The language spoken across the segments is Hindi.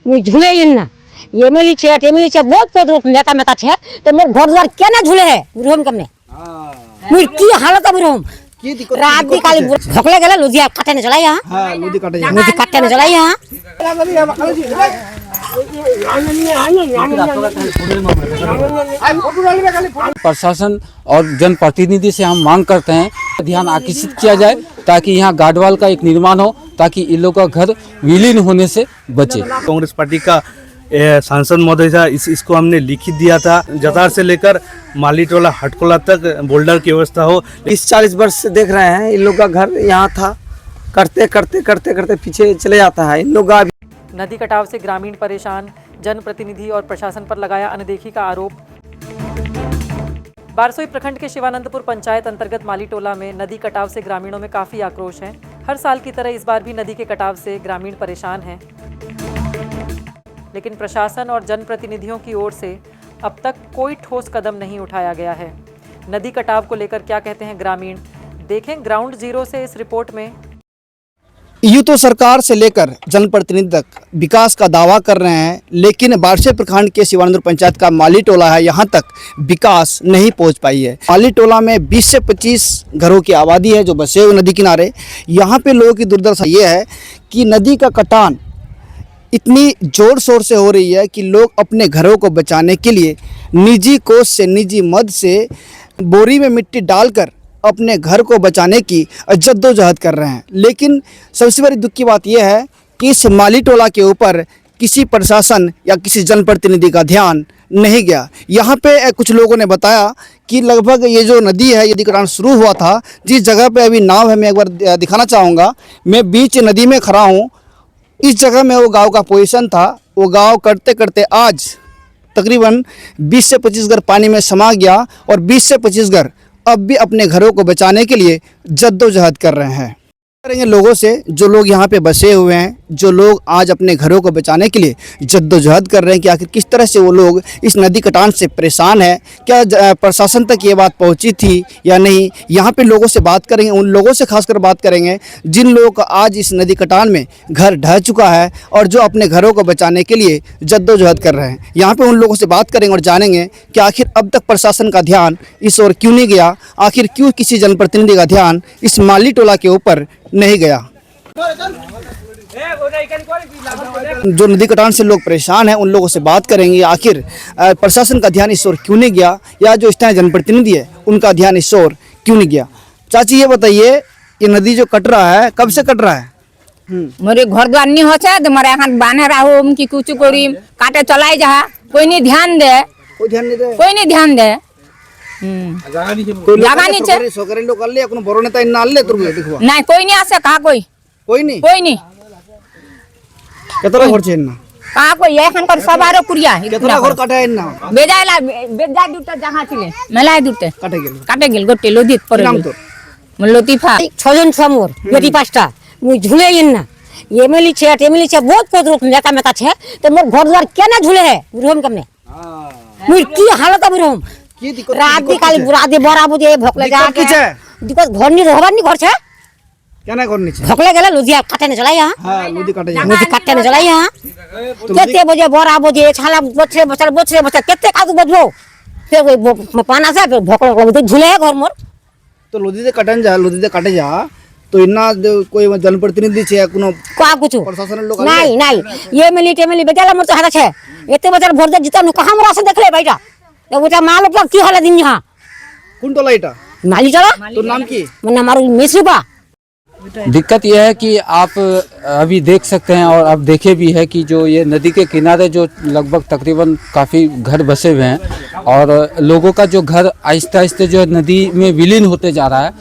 झूले ना एमएलए छे टेमएलए छे बहुत नेता मेता छे तो मोर घर द्वार केना झूले है बुढ़म कमने मुई की हालत बुढ़म की दिक्कत रात भी काली भोकले गेले लुधिया काटे ने चला यहां हां लुधी काटे जा मुझे काटे ने चला यहां प्रशासन और जनप्रतिनिधि से हम मांग करते हैं ध्यान आकर्षित किया जाए ताकि यहाँ गार्डवाल का एक निर्माण हो ताकि इन लोगों का घर विलीन होने से बचे। कांग्रेस पार्टी का सांसद महोदय था, इसको हमने लिखित दिया था जतार से लेकर मालीटोला हटकोला तक बोल्डर की व्यवस्था हो। 30-40 वर्ष से देख रहे हैं इन लोग का घर यहाँ था, करते करते करते करते पीछे चले जाता है इन लोग का। नदी कटाव से ग्रामीण परेशान, जनप्रतिनिधि और प्रशासन पर लगाया अनदेखी का आरोप। बारसोई प्रखंड के शिवानंदपुर पंचायत अंतर्गत मालीटोला में नदी कटाव से ग्रामीणों में काफी आक्रोश है। हर साल की तरह इस बार भी नदी के कटाव से ग्रामीण परेशान हैं, लेकिन प्रशासन और जनप्रतिनिधियों की ओर से अब तक कोई ठोस कदम नहीं उठाया गया है। नदी कटाव को लेकर क्या कहते हैं ग्रामीण, देखें ग्राउंड जीरो से इस रिपोर्ट में। यूँ तो सरकार से लेकर जनप्रतिनिधि तक विकास का दावा कर रहे हैं, लेकिन बारसई प्रखंड के शिवानंदपुर पंचायत का मालीटोला है, यहाँ तक विकास नहीं पहुँच पाई है। मालीटोला में 20 से 25 घरों की आबादी है जो बसे हुए नदी किनारे। यहाँ पे लोगों की दुर्दशा ये है कि नदी का कटान इतनी ज़ोर शोर से हो रही है कि लोग अपने घरों को बचाने के लिए निजी कोष से, निजी मद से बोरी में मिट्टी डालकर अपने घर को बचाने की जद्दोजहद कर रहे हैं। लेकिन सबसे बड़ी दुख की बात यह है कि इस मालीटोला के ऊपर किसी प्रशासन या किसी जनप्रतिनिधि का ध्यान नहीं गया। यहाँ पे कुछ लोगों ने बताया कि लगभग ये जो नदी है, यदि कटान शुरू हुआ था, जिस जगह पे अभी नाव है मैं एक बार दिखाना चाहूँगा। मैं बीच नदी में खड़ा हूँ, इस जगह में वो गांव का पोजीशन था। वो गांव करते करते आज तकरीबन 20 से 25 घर पानी में समा गया और 20 से 25 घर अब भी अपने घरों को बचाने के लिए जद्दोजहद कर रहे हैं। करेंगे लोगों से, जो लोग यहाँ पे बसे हुए हैं, जो लोग आज अपने घरों को बचाने के लिए जद्दोजहद कर रहे हैं कि आखिर किस तरह से वो लोग इस नदी कटान से परेशान है, क्या प्रशासन तक ये बात पहुँची थी या नहीं। यहाँ पे लोगों से बात करेंगे, उन लोगों से खासकर बात करेंगे जिन लोगों का आज इस नदी कटान में घर ढह चुका है और जो अपने घरों को बचाने के लिए जद्दोजहद कर रहे हैं। यहाँ पर उन लोगों से बात करेंगे और जानेंगे कि आखिर अब तक प्रशासन का ध्यान इस ओर क्यों नहीं गया, आखिर क्यों किसी जनप्रतिनिधि का ध्यान इस मालीटोला के ऊपर नहीं गया। जो नदी कटान से लोग परेशान हैं उन लोगों से बात करेंगे, आखिर प्रशासन का ध्यान इस ओर क्यों नहीं गया या जो स्थानीय जनप्रतिनिधि है उनका ध्यान इस ओर क्यों नहीं गया। चाची ये बताइए, ये नदी जो कट रहा है कब से कट रहा है? मोरे घर द्वार नहीं होचे तो मोरे यहाँ बांधे रहो कि कुछ करी काटे चलाई जा, कोई नहीं ध्यान दे, कोई ध्यान नहीं दे, कोई नहीं ध्यान दे। जागा नीचे सोकरे लोग कर ले, कोनो बड़ो नेता इन नाल ले तुम देखो नहीं कोई नहीं आसे, कहा कोई नहीं केतरा घर छे ना कहा कोई एखन कर सबारो कुरिया केतरा घर काटे इन ना बेजायला बेजा दुटे जगह छिले मेलाय दुटे काटे गेल गोटे लोदित पर नाम तो लतीफा 6 জন समोर बेटी 5टा मुई झूले ना एमएलए छे टेमएलए छे बहुत नेता मेता छे तो मोर घर द्वार केना झूले है बुढ़म कमने मुई की हालत बुढ़म की दिक्कत रात भी काली रात दे बरा बुझे भोकले जा के दिक्कत घर नहीं रहबार नहीं घर छे केना करनी छे भोकले गेले लुधिया काटे ने चला यहां। हां लुधी काटे जा मुझे काटे ने चला यहां केते बजे बरा बुझे छाला बछरे केते कादू बजबो फिर कोई पाना से फिर भोकले तो झूले है घर मोर तो लुधी दे काटे जा तो इन्ना कोई जनप्रतिनिधि छे कोनो का कुछ प्रशासन लोग नहीं ये मिली टेमली बेजाला मोर तो हाथ छे एते बजर भोर दे जिता कहां मोरा से देखले बैठा तो बेटा माल उपला की हाल दिन यहां कौन टोला इटा माली चला तो नाम की मन्ना मारू मिसबा। दिक्कत यह है कि आप अभी देख सकते हैं और अब देखे भी है कि जो ये नदी के किनारे जो लगभग तकरीबन काफ़ी घर बसे हुए हैं और लोगों का जो घर आहिस्ते आहिस्ते जो नदी में विलीन होते जा रहा है।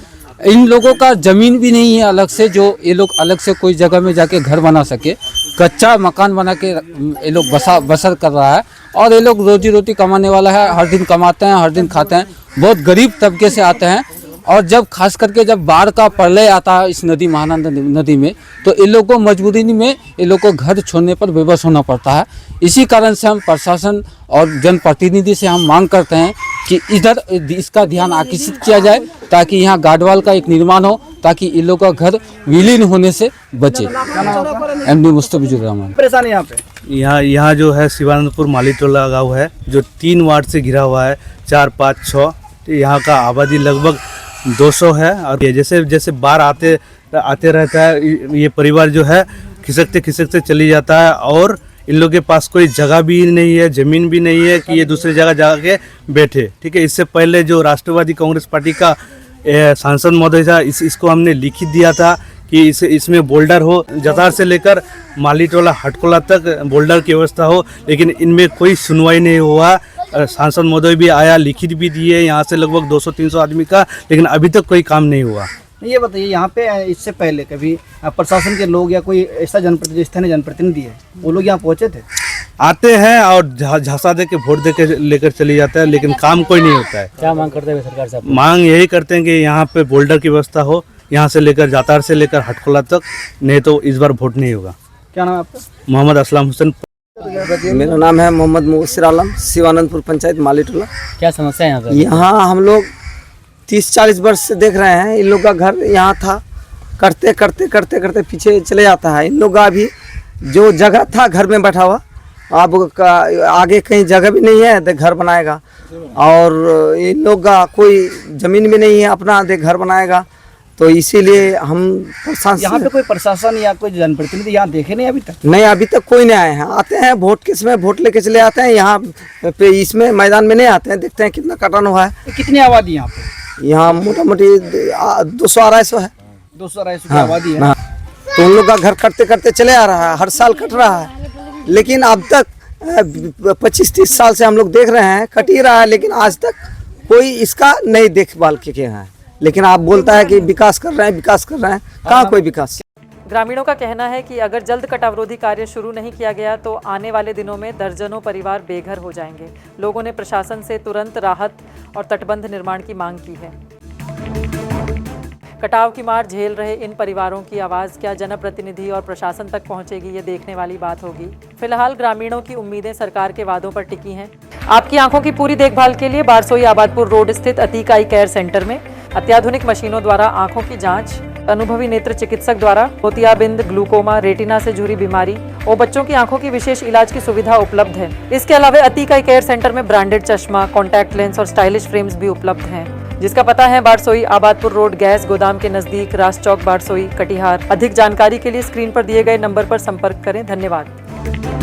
इन लोगों का ज़मीन भी नहीं है अलग से, जो ये लोग अलग से कोई जगह में जाके घर बना सके, कच्चा मकान बना के ये लोग बसर कर रहा है और ये लोग रोजी रोटी कमाने वाला है, हर दिन कमाते हैं, हर दिन खाते हैं, बहुत गरीब तबके से आते हैं। और जब खास करके जब बाढ़ का प्रलय आता है इस नदी महानंदा नदी में तो इन लोगों को मजबूरी में इन लोगों को घर छोड़ने पर विवश होना पड़ता है। इसी कारण से हम प्रशासन और जनप्रतिनिधि से हम मांग करते हैं कि इधर इसका ध्यान आकर्षित किया जाए ताकि यहाँ गार्डवाल का एक निर्माण हो ताकि इन लोगों का घर विलीन होने से बचे। एमडी मुस्तफिजुर रहमान। परेशानी यहाँ पे यहाँ जो है शिवानंदपुर मालीटोला गाँव है जो 3 वार्ड से घिरा हुआ है, 4, 5, 6। यहाँ का आबादी लगभग 200 है और ये जैसे जैसे बाढ़ आते रहता है, ये परिवार जो है खिसकते खिसकते चली जाता है और इन लोगों के पास कोई जगह भी नहीं है, ज़मीन भी नहीं है कि ये दूसरी जगह जाके बैठे। ठीक है, इससे पहले जो राष्ट्रवादी कांग्रेस पार्टी का सांसद महोदय था, इसको हमने लिखित दिया था कि इसमें बोल्डर हो, जतार से लेकर मालीटोला हटकोला तक बोल्डर की व्यवस्था हो, लेकिन इनमें कोई सुनवाई नहीं हुआ। सांसद महोदय भी आया, लिखित भी दिए यहाँ से लगभग 200-300 आदमी का, लेकिन अभी तक कोई काम नहीं हुआ। ये बताइए, यहाँ पे इससे पहले कभी प्रशासन के लोग या कोई ऐसा जनप्रतिनिधि, स्थानीय जनप्रतिनिधि है, वो लोग यहाँ पहुँचे थे? आते हैं और झांसा दे के वोट दे के लेकर चले जाते हैं, लेकिन काम कोई नहीं होता है। क्या मांग करते हैं सरकार से? मांग यही करते हैं कि यहाँ पे बोल्डर की व्यवस्था हो, यहाँ से लेकर जातार से लेकर हटकोला तक, नहीं तो इस बार वोट नहीं होगा। क्या नाम है आपका? मोहम्मद असलम हुसैन। मेरा नाम है मोहम्मद मुबशिर आलम, शिवानंदपुर पंचायत मालीटोला। क्या समस्या है यहाँ पे? यहाँ हम लोग 30-40 वर्ष से देख रहे हैं, इन लोग का घर यहाँ था, करते करते करते करते पीछे चले जाता है। इन लोग का अभी जो जगह था घर में बैठा हुआ, अब आगे कहीं जगह भी नहीं है तो घर बनाएगा, और इन लोग का कोई ज़मीन भी नहीं है अपना दे घर बनाएगा। तो इसीलिए हम यहाँ पे कोई प्रशासन या कोई जनप्रतिनिधि यहाँ देखे नहीं अभी तक? नहीं, अभी तक कोई नहीं आए हैं। आते हैं वोट के समय वोट लेके चले आते हैं, यहाँ पे इसमें मैदान में नहीं आते हैं, देखते हैं कितना कटान हुआ है। कितनी आबादी यहाँ पे? यहाँ मोटा मोटी 200-250 है। 200-250 की आबादी है। हाँ। तो उन लोग का घर कटते करते चले आ रहा है, हर साल कट रहा है, लेकिन अब तक 25-30 साल से हम लोग देख रहे हैं कट ही रहा है, लेकिन आज तक कोई इसका नहीं देखभाल किए हैं। लेकिन आप बोलता है कि विकास कर रहे हैं, विकास कर रहे हैं, कहाँ कोई विकास? ग्रामीणों का कहना है कि अगर जल्द कटावरोधी कार्य शुरू नहीं किया गया तो आने वाले दिनों में दर्जनों परिवार बेघर हो जाएंगे। लोगों ने प्रशासन से तुरंत राहत और तटबंध निर्माण की मांग की है। कटाव की मार झेल रहे इन परिवारों की आवाज़ क्या जनप्रतिनिधि और प्रशासन तक पहुंचेगी, ये देखने वाली बात होगी। फिलहाल ग्रामीणों की उम्मीदें सरकार के वादों पर टिकी हैं। आपकी आंखों की पूरी देखभाल के लिए बारसोई आबादपुर रोड स्थित अतीक आई केयर सेंटर में अत्याधुनिक मशीनों द्वारा आंखों की जांच, अनुभवी नेत्र चिकित्सक द्वारा मोतियाबिंद, ग्लूकोमा, रेटिना से जुड़ी बीमारी और बच्चों की आंखों की विशेष इलाज की सुविधा उपलब्ध है। इसके अलावा अतीक आई केयर सेंटर में ब्रांडेड चश्मा, कॉन्टैक्ट लेंस और स्टाइलिश फ्रेम्स भी उपलब्ध हैं, जिसका पता है बारसोई आबादपुर रोड, गैस गोदाम के नजदीक, रास चौक, बारसोई, कटिहार। अधिक जानकारी के लिए स्क्रीन पर दिए गए नंबर पर संपर्क करें। धन्यवाद।